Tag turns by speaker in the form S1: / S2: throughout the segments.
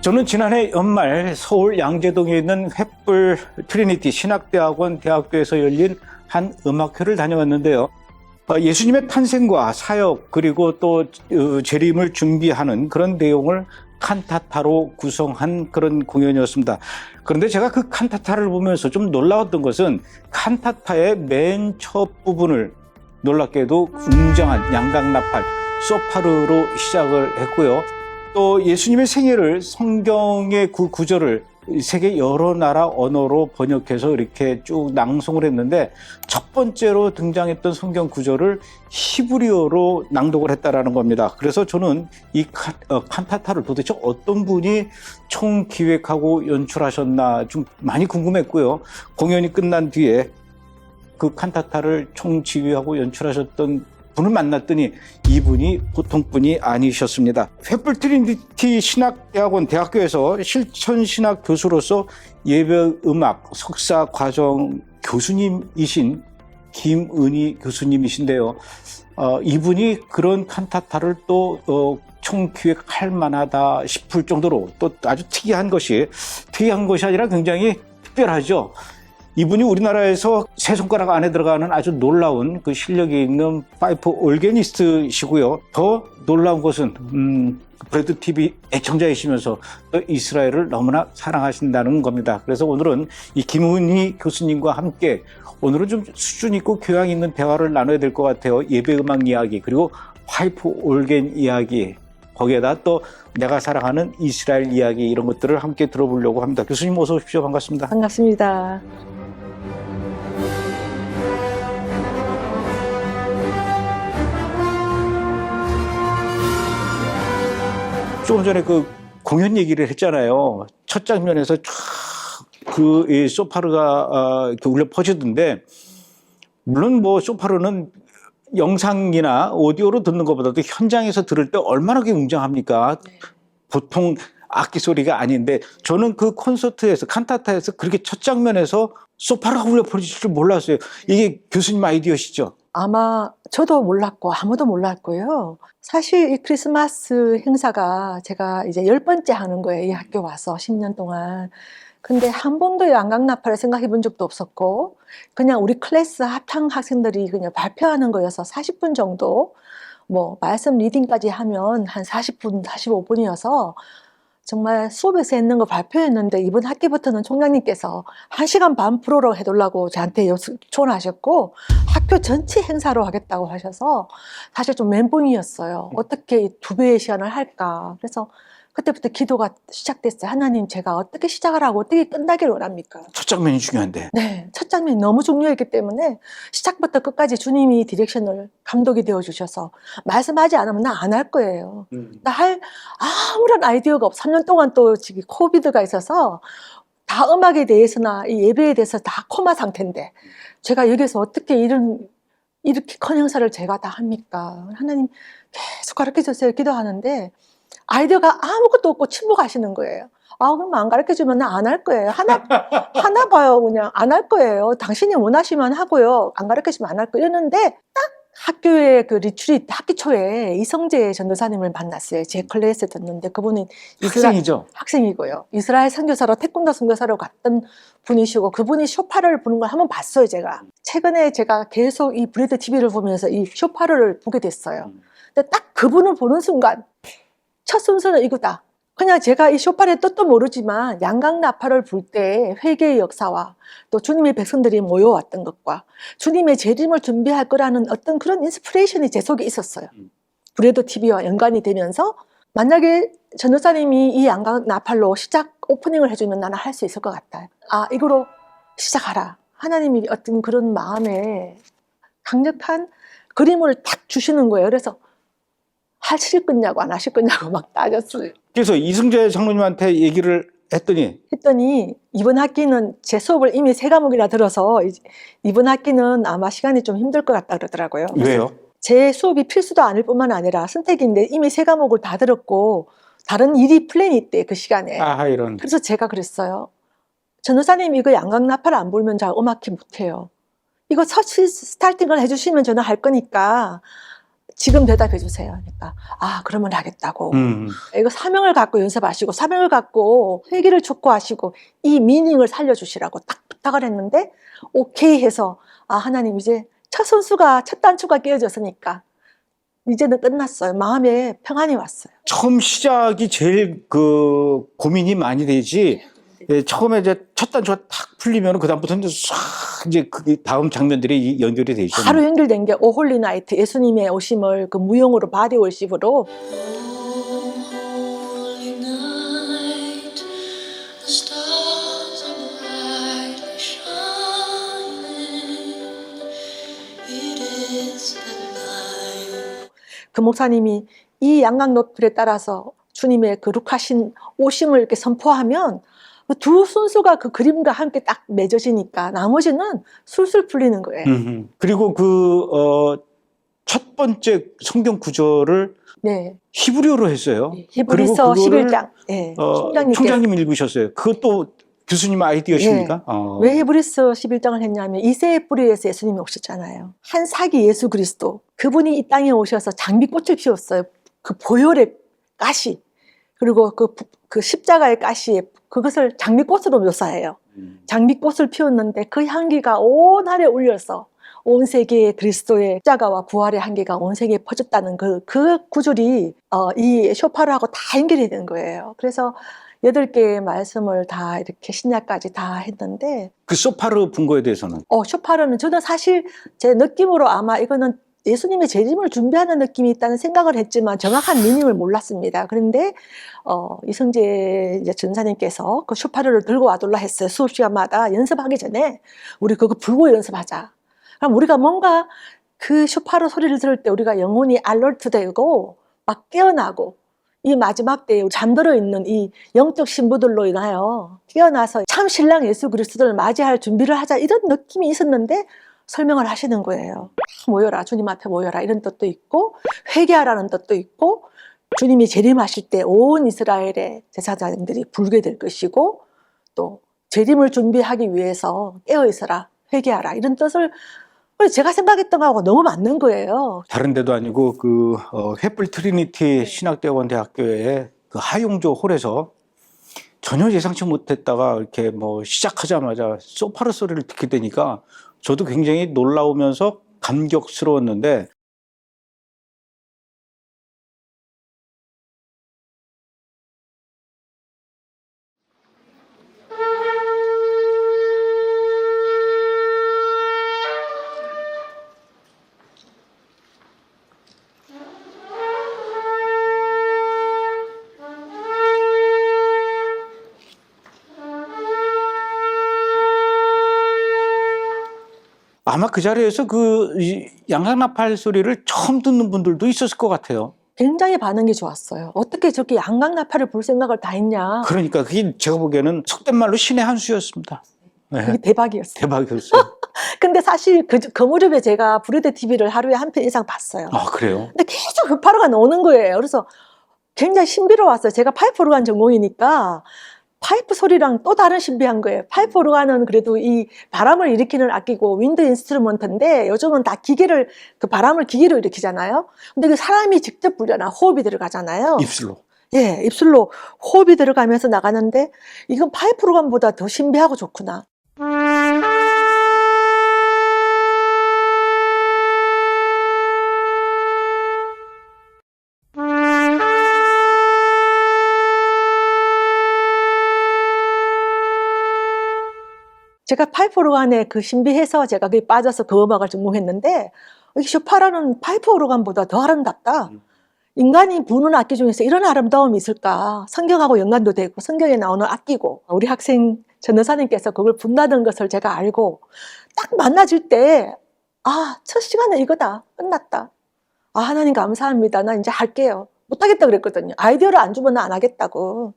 S1: 저는 지난해 연말 서울 양재동에 있는 횃불 트리니티 신학대학원 대학교에서 열린 한 음악회를 다녀왔는데요. 예수님의 탄생과 사역 그리고 또 재림을 준비하는 그런 내용을 칸타타로 구성한 그런 공연이었습니다. 그런데 제가 그 칸타타를 보면서 좀 놀라웠던 것은 칸타타의 맨 첫 부분을 놀랍게도 웅장한 양강나팔 소파르로 시작을 했고요. 또 예수님의 생애를 성경의 그 구절을 세계 여러 나라 언어로 번역해서 이렇게 쭉 낭송을 했는데 첫 번째로 등장했던 성경 구절을 히브리어로 낭독을 했다라는 겁니다. 그래서 저는 이 칸타타를 도대체 어떤 분이 총기획하고 연출하셨나 좀 많이 궁금했고요. 공연이 끝난 뒤에 그 칸타타를 총지휘하고 연출하셨던 분을 만났더니 이분이 보통 분이 아니셨습니다. 횃불 트리니티 신학대학원 대학교에서 실천신학 교수로서 예배음악 석사 과정 교수님이신 김은희 교수님이신데요. 이분이 그런 칸타타를 또 총기획할 만하다 싶을 정도로 또 아주 특이한 것이 아니라 굉장히 특별하죠. 이분이 우리나라에서 세 손가락 안에 들어가는 아주 놀라운 그 실력이 있는 파이프 올게니스트시고요. 더 놀라운 것은 브래드 TV 애청자이시면서 또 이스라엘을 너무나 사랑하신다는 겁니다. 그래서 오늘은 이 김은희 교수님과 함께 오늘은 좀 수준 있고 교양 있는 대화를 나눠야 될 것 같아요. 예배음악 이야기 그리고 파이프 올겐 이야기 거기에다 또 내가 사랑하는 이스라엘 이야기 이런 것들을 함께 들어보려고 합니다. 교수님 어서 오십시오. 반갑습니다.
S2: 반갑습니다.
S1: 조금 전에 그 공연 얘기를 했잖아요. 첫 장면에서 이 소파르가 울려 퍼지던데, 물론 뭐 소파르는 영상이나 오디오로 듣는 것보다도 현장에서 들을 때 얼마나 웅장합니까?
S2: 네.
S1: 보통 악기 소리가 아닌데, 저는 그 콘서트에서, 칸타타에서 그렇게 첫 장면에서 소파르가 울려 퍼질 줄 몰랐어요. 이게 교수님 아이디어시죠?
S2: 아마 저도 몰랐고 아무도 몰랐고요. 사실 이 크리스마스 행사가 제가 이제 10번째 하는 거예요. 이 학교 와서 10년 동안. 근데 한 번도 양강나팔을 생각해 본 적도 없었고 그냥 우리 클래스 합창 학생들이 그냥 발표하는 거여서 40분 정도 뭐 말씀 리딩까지 하면 한 40분, 45분이어서 정말 수업에서 했는 거 발표했는데 이번 학기부터는 총장님께서 1시간 반 프로로 해달라고 저한테 초청하셨고 학교 전체 행사로 하겠다고 하셔서 사실 좀 멘붕이었어요. 어떻게 2배의 시간을 할까. 그래서 그때부터 기도가 시작됐어요. 하나님, 제가 어떻게 시작을 하고 어떻게 끝나기를 원합니까?
S1: 첫 장면이 중요한데.
S2: 네, 첫 장면이 너무 중요했기 때문에 시작부터 끝까지 주님이 디렉션을 감독이 되어주셔서 말씀하지 않으면 나 안 할 거예요. 나 할 아무런 아이디어가 없어. 3년 동안 또 지금 코비드가 있어서 다 음악에 대해서나 이 예배에 대해서 다 코마 상태인데 제가 여기서 어떻게 이렇게 큰 행사를 제가 다 합니까? 하나님 계속 가르쳐주세요. 기도하는데 아이디어가 아무것도 없고 침묵하시는 거예요. 그럼 안 가르쳐주면 나 안 할 거예요. 하나 봐요. 그냥 안 할 거예요. 당신이 원하시면 하고요. 안 가르쳐주면 안 할 거예요. 이랬는데 딱 학교의 그 리트리트 학기 초에 이성재 전도사님을 만났어요. 제 클래스에 듣는데 그분이
S1: 학생이죠?
S2: 학생이고요. 이스라엘 선교사로 태권도 선교사로 갔던 분이시고 그분이 쇼파르를 부는 걸 한번 봤어요. 제가. 최근에 제가 계속 이 브래드 TV를 보면서 이 쇼파르를 보게 됐어요. 근데 딱 그분을 보는 순간 첫 순서는 이거다. 그냥 제가 이 쇼파르의 뜻도 모르지만 양강나팔을 불 때 회개의 역사와 또 주님의 백성들이 모여왔던 것과 주님의 재림을 준비할 거라는 어떤 그런 인스피레이션이 제 속에 있었어요. 브래드 TV와 연관이 되면서 만약에 전도사님이 이 양강나팔로 시작 오프닝을 해주면 나는 할 수 있을 것 같아요. 이거로 시작하라. 하나님이 어떤 그런 마음에 강력한 그림을 탁 주시는 거예요. 그래서 하실 거냐고 안 하실 거냐고 막 따졌어요.
S1: 그래서 이승재 장로님한테 얘기를 했더니
S2: 이번 학기는 제 수업을 이미 3과목이나 들어서 이번 학기는 아마 시간이 좀 힘들 것 같다 그러더라고요.
S1: 왜요?
S2: 제 수업이 필수도 아닐 뿐만 아니라 선택인데 이미 3과목을 다 들었고 다른 일이 플랜이 있대 그 시간에.
S1: 이런.
S2: 그래서 제가 그랬어요. 전도사님 이거 양강나팔 안 불면 저 음악회 못해요. 이거 첫 스타팅을 해주시면 저는 할 거니까 지금 대답해 주세요. 그러니까 그러면 하겠다고. 이거 사명을 갖고 연습하시고 사명을 갖고 회개를 촉구하시고 이 미닝을 살려주시라고 딱 부탁을 했는데 오케이 해서 하나님 이제 첫 단추가 깨어졌으니까 이제는 끝났어요. 마음에 평안이 왔어요.
S1: 처음 시작이 제일 그 고민이 많이 되지. 예, 처음에 이제 첫 단추가 탁 풀리면 그다음부터는 싹 이제 그 다음 장면들이 연결이 되죠.
S2: 바로 연결된 게 오홀리 나이트, 예수님의 오심을 그 무용으로 바디 월십으로
S3: Holy night, the stars are brightly shining. It is the night.
S2: 그 목사님이 이 양각 노플에 따라서 주님의 그 룩하신 오심을 이렇게 선포하면 그 두 순수가 그 그림과 함께 딱 맺어지니까 나머지는 술술 풀리는 거예요.
S1: 그리고 첫 번째 성경 구절을
S2: 네.
S1: 히브리어로 했어요.
S2: 히브리서
S1: 그리고 그거를
S2: 11장. 네. 총장님께.
S1: 총장님 읽으셨어요. 그것도 교수님 아이디어십니까?
S2: 왜 히브리서 11장을 했냐면 이새의 뿌리에서 예수님이 오셨잖아요. 한 사기 예수 그리스도. 그분이 이 땅에 오셔서 장미꽃을 피웠어요. 그 보혈의 가시. 그리고 그 십자가의 가시에 그것을 장미꽃으로 묘사해요. 장미꽃을 피웠는데 그 향기가 온 하늘에 울려서 온 세계에 그리스도의 십자가와 부활의 향기가 온 세계에 퍼졌다는 그 구절이 이 쇼파르하고 다 연결이 되는 거예요. 그래서 8개의 말씀을 다 이렇게 신약까지 다 했는데
S1: 그 소파르 분거에 대해서는
S2: 쇼파르는 저는 사실 제 느낌으로 아마 이거는 예수님의 재림을 준비하는 느낌이 있다는 생각을 했지만 정확한 미닝을 몰랐습니다. 그런데 이성재 이제 전사님께서 그 쇼파르를 들고 와둘라 했어요. 수업 시간마다 연습하기 전에 우리 그거 불고 연습하자. 그럼 우리가 뭔가 그 쇼파르 소리를 들을 때 우리가 영혼이 알러트되고 막 깨어나고 이 마지막 때에 잠들어 있는 이 영적 신부들로 인하여 깨어나서 참 신랑 예수 그리스도를 맞이할 준비를 하자 이런 느낌이 있었는데 설명을 하시는 거예요. 모여라, 주님 앞에 모여라 이런 뜻도 있고 회개하라는 뜻도 있고 주님이 재림하실 때 온 이스라엘의 제사장들이 불게 될 것이고 또 재림을 준비하기 위해서 깨어 있어라, 회개하라 이런 뜻을 제가 생각했던 거하고 너무 맞는 거예요.
S1: 다른 데도 아니고 그 횃불 트리니티 신학대학원 대학교의 그 하용조 홀에서 전혀 예상치 못했다가 이렇게 뭐 시작하자마자 소파르 소리를 듣게 되니까 저도 굉장히 놀라우면서 감격스러웠는데 아마 그 자리에서 그 양각나팔 소리를 처음 듣는 분들도 있었을 것 같아요.
S2: 굉장히 반응이 좋았어요. 어떻게 저렇게 양각나팔을 불 생각을 다 했냐.
S1: 그러니까 그게 제가 보기에는 속된 말로 신의 한 수였습니다. 네.
S2: 그게 대박이었어요.
S1: 대박이었어요.
S2: 근데 사실 그 무렵에 제가 브레드 TV를 하루에 한 편 이상 봤어요.
S1: 아, 그래요?
S2: 근데 계속 그 파르가 나오는 거예요. 그래서 굉장히 신비로웠어요. 제가 파이프 오르간 전공이니까 파이프 소리랑 또 다른 신비한 거예요. 파이프 오르간은 그래도 이 바람을 일으키는 악기고 윈드 인스트루먼트인데 요즘은 다 그 바람을 기계로 일으키잖아요. 근데 그 사람이 직접 불려나 호흡이 들어가잖아요.
S1: 입술로.
S2: 예, 입술로 호흡이 들어가면서 나가는데 이건 파이프 오르간보다 더 신비하고 좋구나. 제가 파이프 오르간에 그 신비해서 제가 거기 빠져서 그 음악을 전공했는데 이 쇼파라는 파이프 오르간보다 더 아름답다. 인간이 부는 악기 중에서 이런 아름다움이 있을까? 성경하고 연관도 되고 성경에 나오는 악기고 우리 학생 전도사님께서 그걸 분다는 것을 제가 알고 딱 만나질 때 첫 시간에 이거다. 끝났다. 하나님 감사합니다. 나 이제 할게요. 못하겠다 그랬거든요. 아이디어를 안 주면 나 안 하겠다고.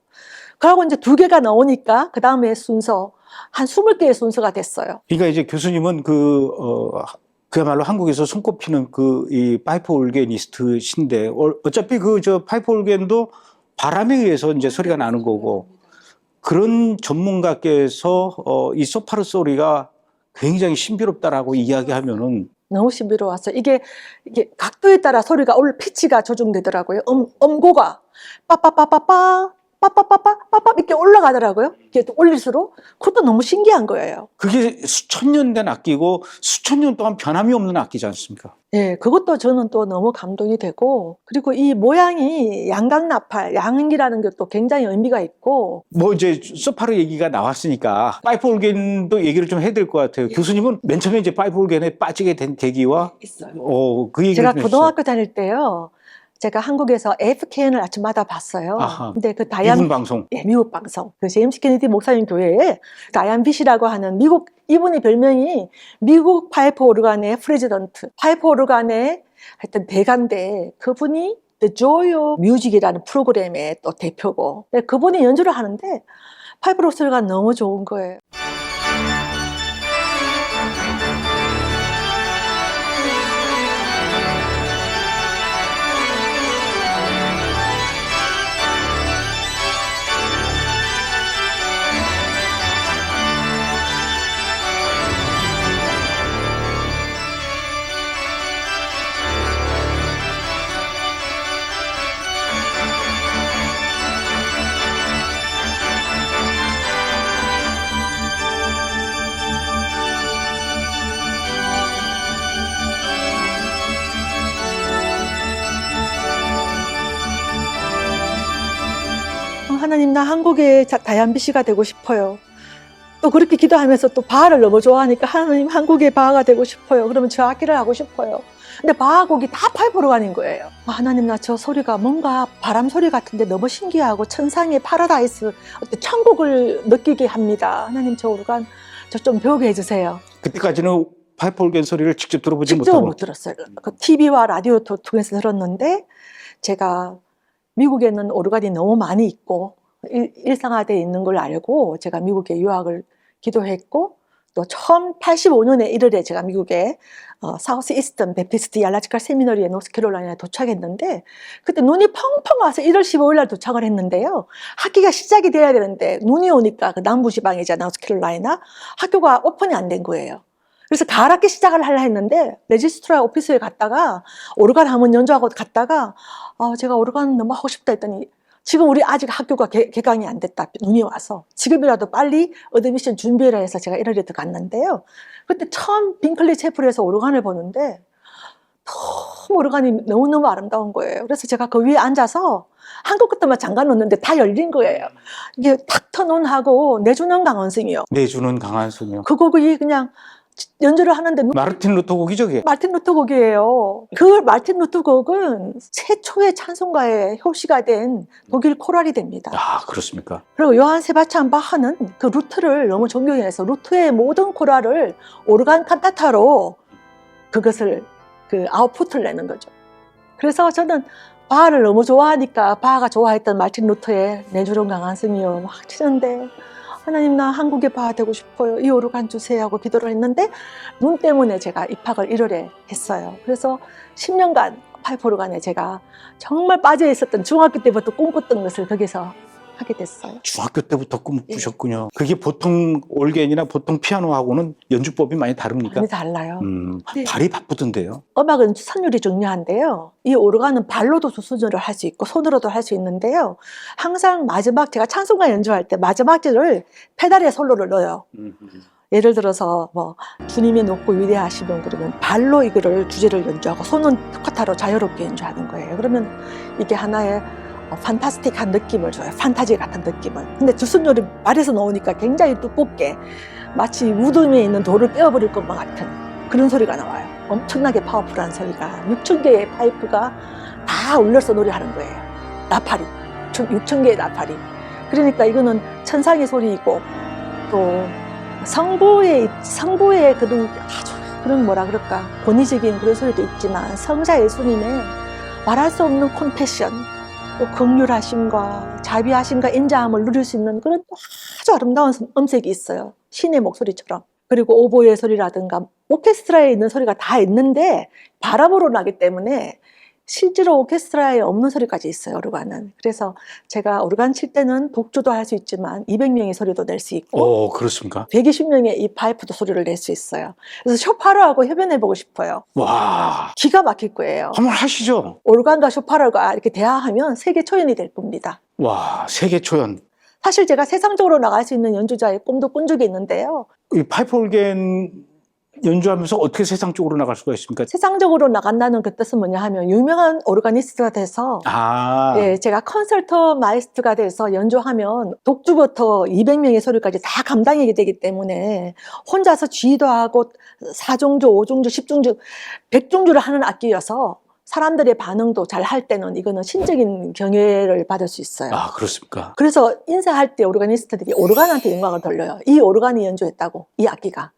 S2: 그러고 이제 2개가 나오니까 그 다음에 순서 한 20개의 순서가 됐어요.
S1: 그러니까 이제 교수님은 그야말로 한국에서 손꼽히는 이 파이프 올게니스트신데 어차피 파이프 올겐도 바람에 의해서 이제 소리가 나는 거고 그런 전문가께서 이 소파르 소리가 굉장히 신비롭다라고 이야기하면은
S2: 너무 신비로웠어요. 이게 각도에 따라 소리가 피치가 조정되더라고요. 음고가 빠빠빠빠빠 빠빠빠빠빠 이렇게 올라가더라고요. 이렇게 올릴수록 그것도 너무 신기한 거예요.
S1: 그게 수천 년 된 악기고 수천 년 동안 변함이 없는 악기지 않습니까?
S2: 네, 그것도 저는 또 너무 감동이 되고, 그리고 이 모양이 양각나팔, 양이라는 것도 굉장히 의미가 있고.
S1: 뭐 이제 소파르 얘기가 나왔으니까 파이프 올겐도 얘기를 좀 해야 될 것 같아요. 교수님은 맨 처음에 이제 파이프 올겐에 빠지게 된 계기와
S2: 있어요.
S1: 그 얘기를
S2: 제가
S1: 좀
S2: 고등학교 다닐 때요. 제가 한국에서 AFKN을 아침마다 봤어요.
S1: 아하.
S2: 근데 그
S1: 미국 방송.
S2: 예, 미국 방송. 그 제임스 케네디 목사님 교회에 다이안 비시라고 하는 이분이 별명이 미국 파이프 오르간의 프레지던트, 파이프 오르간의 하여튼 대가인데, 그분이 The Joy of Music이라는 프로그램의 또 대표고, 그분이 연주를 하는데 파이프 소리가 너무 좋은 거예요. 하나님, 나 한국의 다이안 비시가 되고 싶어요. 또 그렇게 기도하면서 또 바하를 너무 좋아하니까 하나님, 한국의 바하가 되고 싶어요. 그러면 저 악기를 하고 싶어요. 근데 바하 곡이 다 파이프 오르간인 거예요. 하나님, 나 저 소리가 뭔가 바람 소리 같은데 너무 신기하고 천상의 파라다이스, 어떤 천국을 느끼게 합니다. 하나님, 저 오르간 저 좀 배우게 해주세요.
S1: 그때까지는 파이프 올겐 소리를 직접 들어보지
S2: 직접
S1: 못하고.
S2: 못 들었어요. 그 TV와 라디오 통해서 들었는데, 제가 미국에는 오르간이 너무 많이 있고 일상화되어 있는 걸 알고 제가 미국에 유학을 기도했고, 또 1985년에 1월에 제가 미국에 사우스 이스턴 베프티스트 야라지컬 세미너리에 노스캐롤라이나에 도착했는데, 그때 눈이 펑펑 와서 1월 15일 날 도착을 했는데요. 학기가 시작이 돼야 되는데 눈이 오니까, 그 남부지방이잖아, 노스캐롤라이나. 학교가 오픈이 안 된 거예요. 그래서 가을 학기 시작을 하려 했는데 레지스트라 오피스에 갔다가 오르간 한번 연주하고 갔다가 제가 오르간 너무 하고 싶다 했더니, 지금 우리 아직 학교가 개강이 안 됐다, 눈이 와서 지금이라도 빨리 어드미션 준비해라 해서 제가 1월에 들어갔는데요. 그때 처음 빙클리 채플에서 오르간을 보는데 너무 오르간이 너무너무 아름다운 거예요. 그래서 제가 그 위에 앉아서 한국 것들만 잠깐 넣었는데 다 열린 거예요. 이게 탁 터논하고 내주는 강원승이요.
S1: 내주는 강한 소녀.
S2: 그 곡이 그냥 연주를 하는데
S1: 마르틴 루터 곡이죠, 그게?
S2: 마르틴 루터 곡이에요. 그 마르틴 루터 곡은 최초의 찬송가의 효시가 된 독일 코랄이 됩니다.
S1: 아, 그렇습니까?
S2: 그리고 요한 세바스찬 바하는 그 루트를 너무 존경해서 루트의 모든 코랄을 오르간 칸타타로 그것을 그 아웃풋을 내는 거죠. 그래서 저는 바하를 너무 좋아하니까 바하가 좋아했던 마르틴 루터의 내주는 강한 승이요 막 치는데, 하나님, 나 한국의 바하 되고 싶어요. 이 오르간 주세요 하고 기도를 했는데, 눈 때문에 제가 입학을 1월에 했어요. 그래서 10년간 파이프 오르간에 제가 정말 빠져 있었던 중학교 때부터 꿈꿨던 것을 거기서 하게 됐어요.
S1: 중학교 때부터 꿈을 꾸셨군요. 그게 보통 올겐이나 보통 피아노하고는 연주법이 많이 다릅니까?
S2: 많이 달라요. 네.
S1: 발이 바쁘던데요.
S2: 음악은 선율이 중요한데요. 이 오르간은 발로도 조수절을 할 수 있고 손으로도 할 수 있는데요. 항상 마지막, 제가 찬송가 연주할 때 마지막 줄을 페달에 솔로를 넣어요. 예를 들어서 뭐 주님이 높고 위대하시면, 그러면 발로 이거를 주제를 연주하고 손은 토카타로 자유롭게 연주하는 거예요. 그러면 이게 하나의 판타스틱한 느낌을 줘요. 판타지 같은 느낌을. 근데 주순율이 발에서 나오니까 굉장히 두껍게 마치 무덤에 있는 돌을 떼어버릴 것만 같은 그런 소리가 나와요. 엄청나게 파워풀한 소리가 6,000개의 파이프가 다 울려서 노래하는 거예요. 나팔이 6,000개의 나팔이. 그러니까 이거는 천상의 소리이고, 또 성부의 그런 아주 그런 뭐라 그럴까, 권위적인 그런 소리도 있지만, 성자 예수님의 말할 수 없는 컴패션, 또 긍휼하심과 자비하심과 인자함을 누릴 수 있는 그런 아주 아름다운 음색이 있어요. 신의 목소리처럼. 그리고 오보의 소리라든가 오케스트라에 있는 소리가 다 있는데 바람으로 나기 때문에 실제로 오케스트라에 없는 소리까지 있어요, 오르간은. 그래서 제가 오르간 칠 때는 독주도 할 수 있지만 200명의 소리도 낼 수 있고
S1: 그렇습니까?
S2: 120명의 이 파이프도 소리를 낼 수 있어요. 그래서 쇼파로하고 협연해보고 싶어요.
S1: 와,
S2: 기가 막힐 거예요.
S1: 한번 하시죠.
S2: 오르간과 쇼파로가 이렇게 대화하면 세계 초연이 될 겁니다.
S1: 와, 세계 초연.
S2: 사실 제가 세상적으로 나갈 수 있는 연주자의 꿈도 꾼 적이 있는데요.
S1: 이 파이프 올겐 연주하면서 어떻게 세상 쪽으로 나갈 수가 있습니까?
S2: 세상적으로 나간다는 그 뜻은 뭐냐 하면 유명한 오르가니스트가 돼서 예, 제가 컨설터 마이스트가 돼서 연주하면 독주부터 200명의 소리까지 다 감당하게 되기 때문에 혼자서 지휘도 하고 4중주, 5중주, 10중주, 100중주를 하는 악기여서 사람들의 반응도 잘 할 때는 이거는 신적인 경애를 받을 수 있어요.
S1: 아, 그렇습니까?
S2: 그래서 인사할 때 오르가니스트들이 오르간한테 영광을 돌려요. 이 오르간이 연주했다고, 이 악기가.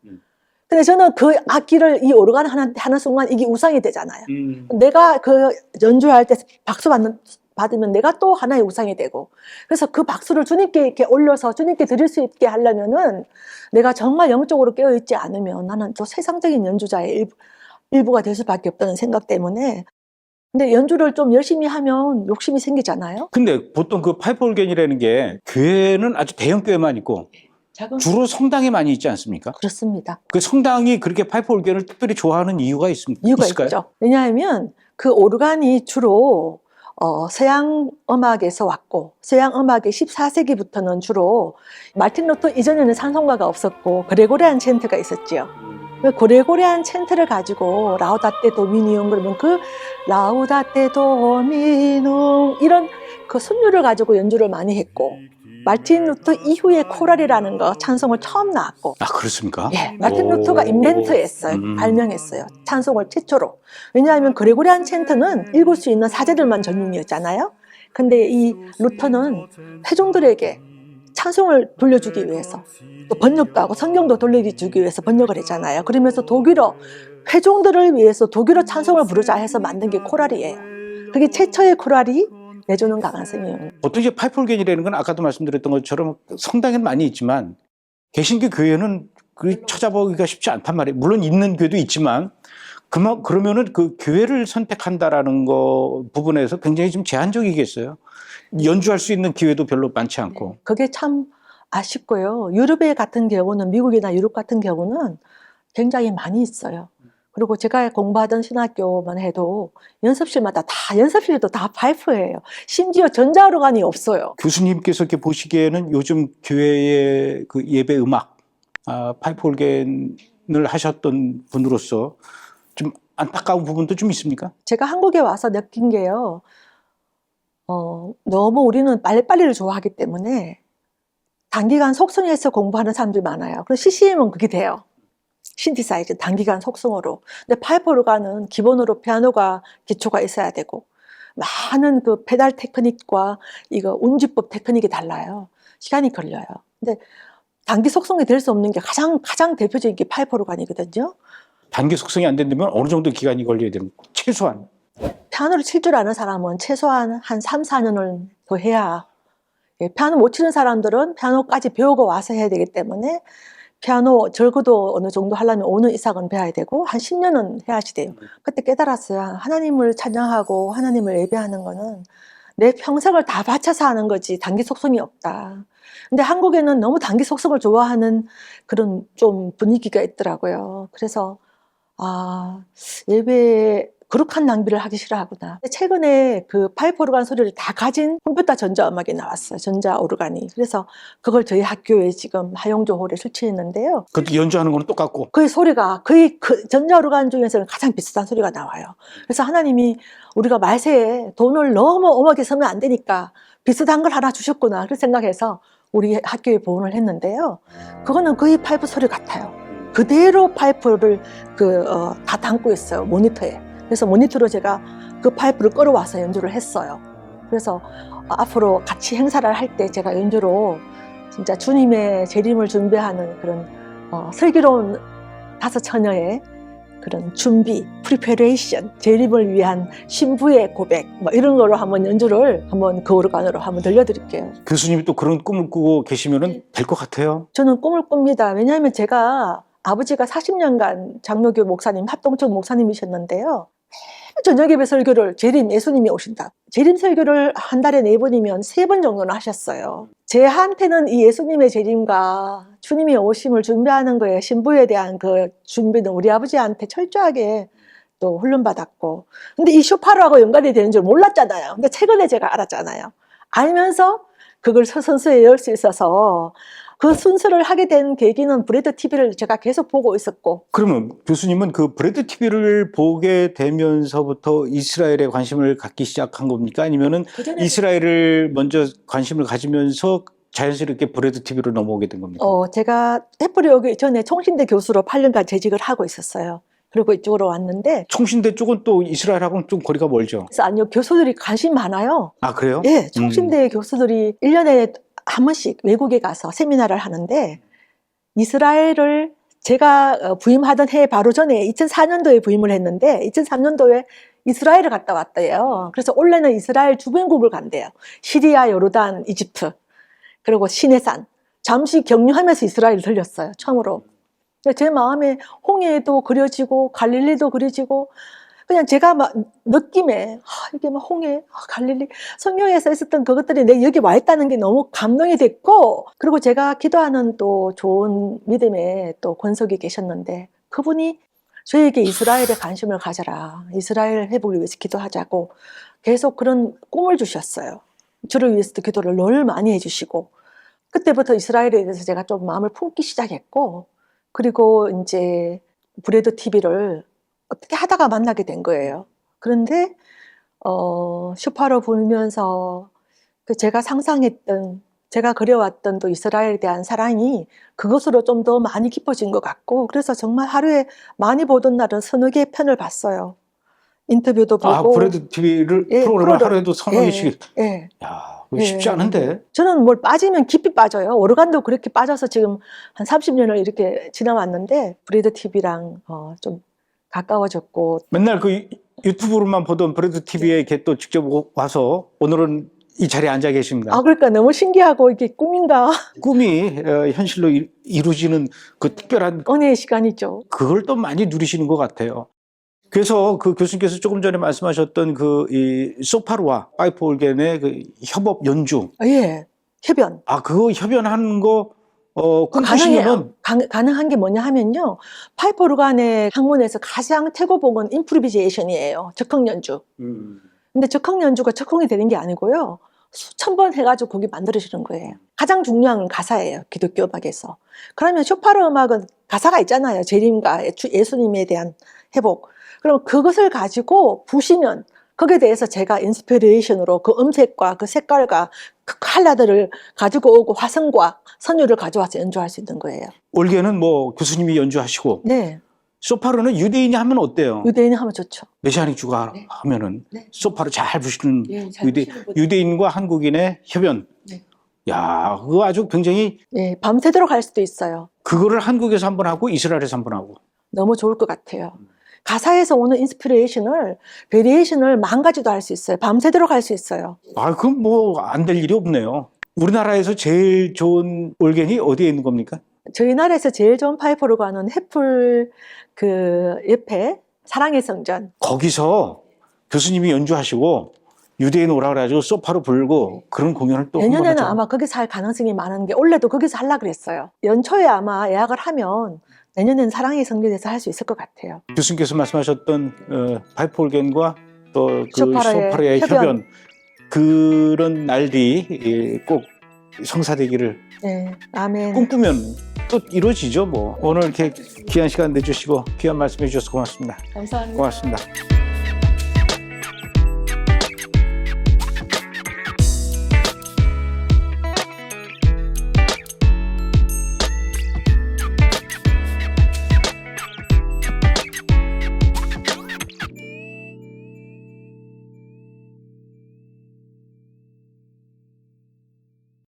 S2: 근데 저는 그 악기를 이 오르간 하는 순간 이게 우상이 되잖아요. 내가 그 연주할 때 박수 받으면 내가 또 하나의 우상이 되고, 그래서 그 박수를 주님께 이렇게 올려서 주님께 드릴 수 있게 하려면은 내가 정말 영적으로 깨어있지 않으면 나는 또 세상적인 연주자의 일부가 될 수밖에 없다는 생각 때문에. 근데 연주를 좀 열심히 하면 욕심이 생기잖아요.
S1: 근데 보통 그 파이프 올겐이라는 게 교회는 아주 대형 교회만 있고 주로 성당에 많이 있지 않습니까?
S2: 그렇습니다.
S1: 그 성당이 그렇게 파이프 올겐을 특별히 좋아하는 이유가
S2: 이유가
S1: 있을까요?
S2: 있죠. 왜냐하면 그 오르간이 주로 서양 음악에서 왔고, 서양 음악의 14세기부터는 주로 마틴 루터 이전에는 찬송가가 없었고 그레고리안 챈트가 있었지요. 그 고레고리안 챈트를 가지고 라우다테 도미니움 그러면 그 라우다테 도미니움 이런 그 순율을 가지고 연주를 많이 했고, 마틴 루터 이후에 코랄이라는 거 찬송을 처음 나왔고.
S1: 아, 그렇습니까?
S2: 예, 마틴 루터가 인벤트했어요. 발명했어요. 찬송을 최초로. 왜냐하면 그레고리안 챈트는 읽을 수 있는 사제들만 전용이었잖아요. 근데 이 루터는 회중들에게 찬송을 돌려주기 위해서, 또 번역도 하고 성경도 돌려주기 위해서 번역을 했잖아요. 그러면서 독일어, 회중들을 위해서 독일어 찬송을 부르자 해서 만든 게 코랄이에요. 그게 최초의 코랄이 내주는 강한 성경.
S1: 보통 이제 파이프 올겐이라는 건 아까도 말씀드렸던 것처럼 성당에는 많이 있지만 개신교 교회는 찾아보기가 쉽지 않단 말이에요. 물론 있는 교회도 있지만 그러면은 그 교회를 선택한다라는 거 부분에서 굉장히 좀 제한적이겠어요. 연주할 수 있는 기회도 별로 많지 않고.
S2: 그게 참 아쉽고요. 유럽의 같은 경우는, 미국이나 유럽 같은 경우는 굉장히 많이 있어요. 그리고 제가 공부하던 신학교만 해도 연습실도 다 파이프예요. 심지어 전자오르간이 없어요.
S1: 교수님께서 이렇게 보시기에는 요즘 교회의 그 예배 음악, 파이프 올겐을 하셨던 분으로서 좀 안타까운 부분도 좀 있습니까?
S2: 제가 한국에 와서 느낀 게요. 너무 우리는 빨리빨리를 좋아하기 때문에 단기간 속성에서 공부하는 사람들이 많아요. 그래서 CCM은 그게 돼요. 신디사이즈 단기간 속성으로. 근데 파이프 오르간은 기본으로 피아노가 기초가 있어야 되고 많은 그 페달 테크닉과 이거 운지법 테크닉이 달라요. 시간이 걸려요. 근데 단기 속성이 될 수 없는 게 가장 대표적인 게 파이프 오르간이거든요.
S1: 단기 속성이 안 된다면 어느 정도 기간이 걸려야 되는 거예요? 최소한.
S2: 피아노를 칠 줄 아는 사람은 최소한 한 3, 4년을 더 해야, 예, 피아노 못 치는 사람들은 피아노까지 배우고 와서 해야 되기 때문에 피아노 적어도 어느 정도 하려면 5년 이상은 배워야 되고 한 10년은 해야지 돼요. 그때 깨달았어요. 하나님을 찬양하고 하나님을 예배하는 거는 내 평생을 다 바쳐서 하는 거지 단기 속성이 없다. 근데 한국에는 너무 단기 속성을 좋아하는 그런 좀 분위기가 있더라고요. 그래서 예배에 거룩한 낭비를 하기 싫어하구나. 최근에 그 파이프 오르간 소리를 다 가진 컴퓨터 전자 음악이 나왔어요. 전자 오르간이. 그래서 그걸 저희 학교에 지금 하용조 홀에 설치했는데요.
S1: 그것도 연주하는 거는 똑같고.
S2: 그 소리가 거의 그 전자 오르간 중에서는 가장 비슷한 소리가 나와요. 그래서 하나님이 우리가 말세에 돈을 너무 엄하게 쓰면 안 되니까 비슷한 걸 하나 주셨구나. 그렇게 생각해서 우리 학교에 보온을 했는데요. 그거는 거의 파이프 소리 같아요. 그대로 파이프를 다 담고 있어요. 모니터에. 그래서 모니터로 제가 그 파이프를 끌어와서 연주를 했어요. 그래서 앞으로 같이 행사를 할 때 제가 연주로 진짜 주님의 재림을 준비하는 그런 슬기로운 5처녀의 그런 준비, 프리페레이션, 재림을 위한 신부의 고백 뭐 이런 거로 한번 연주를 한번 그 오르간으로 한번 들려드릴게요.
S1: 교수님이 또 그런 꿈을 꾸고 계시면은 될 것 같아요.
S2: 저는 꿈을 꿉니다. 왜냐하면 제가 아버지가 40년간 장로교 목사님, 합동청 목사님이셨는데요. 저녁 예배 설교를 재림 예수님이 오신다. 재림 설교를 한 달에 4번이면 3번 정도는 하셨어요. 제한테는 이 예수님의 재림과 주님의 오심을 준비하는 거에 신부에 대한 그 준비는 우리 아버지한테 철저하게 또 훈련받았고, 근데 이 쇼파로하고 연관이 되는 줄 몰랐잖아요. 근데 최근에 제가 알았잖아요. 알면서 그걸 선수에 열 수 있어서 그 순서를 하게 된 계기는 브레드 TV를 제가 계속 보고 있었고.
S1: 그러면 교수님은 그 브레드 TV를 보게 되면서부터 이스라엘에 관심을 갖기 시작한 겁니까? 아니면은 이스라엘을 먼저 관심을 가지면서 자연스럽게 브레드 TV로 넘어오게 된 겁니까?
S2: 제가 해프리 오기 전에 총신대 교수로 8년간 재직을 하고 있었어요. 그리고 이쪽으로 왔는데.
S1: 총신대 쪽은 또 이스라엘하고는 좀 거리가 멀죠.
S2: 그래서 아니요, 교수들이 관심 많아요.
S1: 아, 그래요?
S2: 예, 총신대 교수들이 1년에 한 번씩 외국에 가서 세미나를 하는데, 이스라엘을 제가 부임하던 해 바로 전에 2004년도에 부임을 했는데 2003년도에 이스라엘을 갔다 왔대요. 그래서 올해는 이스라엘 주변국을 간대요. 시리아, 요르단, 이집트, 그리고 시내산. 잠시 격려하면서 이스라엘을 들렸어요, 처음으로. 제 마음에 홍해도 그려지고 갈릴리도 그려지고, 그냥 제가 막 느낌에 이게 막 홍해, 갈릴리, 성경에서 있었던 그것들이 내 여기 와 있다는 게 너무 감동이 됐고, 그리고 제가 기도하는 또 좋은 믿음의 또 권석이 계셨는데, 그분이 저에게 이스라엘에 관심을 가져라, 이스라엘 회복을 위해서 기도하자고 계속 그런 꿈을 주셨어요. 저를 위해서도 기도를 늘 많이 해주시고, 그때부터 이스라엘에 대해서 제가 좀 마음을 품기 시작했고, 그리고 이제 브레드 TV를 어떻게 하다가 만나게 된 거예요. 그런데 슈파로 보면서 제가 상상했던, 제가 그려왔던 또 이스라엘에 대한 사랑이 그것으로 좀 더 많이 깊어진 것 같고, 그래서 정말 하루에 많이 보던 날은 3-4개의 편을 봤어요. 인터뷰도 보고.
S1: 아, 브레드 TV를
S2: 예,
S1: 프로그램을 하루에도 3-4개씩.
S2: 예.
S1: 야, 그거 쉽지 않은데.
S2: 저는 뭘 빠지면 깊이 빠져요. 오르간도 그렇게 빠져서 지금 한 30년을 이렇게 지나왔는데, 브레드 TV랑 좀 가까워졌고.
S1: 맨날 그 유튜브로만 보던 브레드 TV에 이렇게 또 직접 와서 오늘은 이 자리에 앉아 계십니다.
S2: 그러니까 너무 신기하고 이게 꿈인가?
S1: 꿈이 현실로 이루어지는 그 특별한
S2: 은혜의 시간이죠.
S1: 그걸 또 많이 누리시는 것 같아요. 그래서 그 교수님께서 조금 전에 말씀하셨던 그 이 소파르와 파이프 올겐의 그 협업 연주.
S2: 예, 협연.
S1: 아, 그거 협연하는 거
S2: 가능해요.
S1: 꿈꾸시면은
S2: 가능한 게 뭐냐 하면요, 파이프 오르간의 학문에서 가장 태고봉은 임프로비제이션이에요. 적흥 연주. 근데 적흥 연주가 적흥이 되는 게 아니고요, 수천 번 해가지고 거기 만들어지는 거예요. 가장 중요한 건 가사예요, 기독교 음악에서. 그러면 쇼파르 음악은 가사가 있잖아요. 재림과 예수님에 대한 회복. 그럼 그것을 가지고 부시면 거기에 대해서 제가 인스피레이션으로 그 음색과 그 색깔과 그 컬러들을 가지고 오고 화성과 선율을 가져와서 연주할 수 있는 거예요.
S1: 올게는 뭐 교수님이 연주하시고,
S2: 네.
S1: 소파르는 유대인이 하면 어때요?
S2: 유대인이 하면 좋죠.
S1: 메시아닉 주가
S2: 네.
S1: 하면은
S2: 네.
S1: 소파르 잘 부시는
S2: 예, 잘 부시는 분들.
S1: 유대인과 한국인의 협연.
S2: 네.
S1: 야, 그거 아주 굉장히,
S2: 네, 밤새도록 할 수도 있어요.
S1: 그거를 한국에서 한 번 하고 이스라엘에서 한 번 하고.
S2: 너무 좋을 것 같아요. 가사에서 오는 인스피레이션을, 베리에이션을 10,000가지도 할 수 있어요. 밤새도록 할 수 있어요.
S1: 아, 그럼 뭐 안 될 일이 없네요. 우리나라에서 제일 좋은 올겐이 어디에 있는 겁니까?
S2: 저희 나라에서 제일 좋은 파이프 오르간은 해플 그 옆에 사랑의 성전.
S1: 거기서 교수님이 연주하시고 유대인 오라 그래가지고 소파로 불고 그런 공연을 또 한번
S2: 내년에는
S1: 하죠.
S2: 아마 거기서 할 가능성이 많은 게, 올해도 거기서 하려고 그랬어요. 연초에 아마 예약을 하면 내년에는 사랑의 성전에서 할 수 있을 것 같아요.
S1: 교수님께서 말씀하셨던 파이프 올겐과 또 그
S2: 소파르의
S1: 소파르의
S2: 협연.
S1: 협연, 그런 날이 꼭 성사되기를
S2: 네, 아멘.
S1: 꿈꾸면 또 이루어지죠. 뭐 오늘 이렇게 귀한 시간 내주시고 귀한 말씀해 주셔서 고맙습니다.
S2: 감사합니다.
S1: 고맙습니다.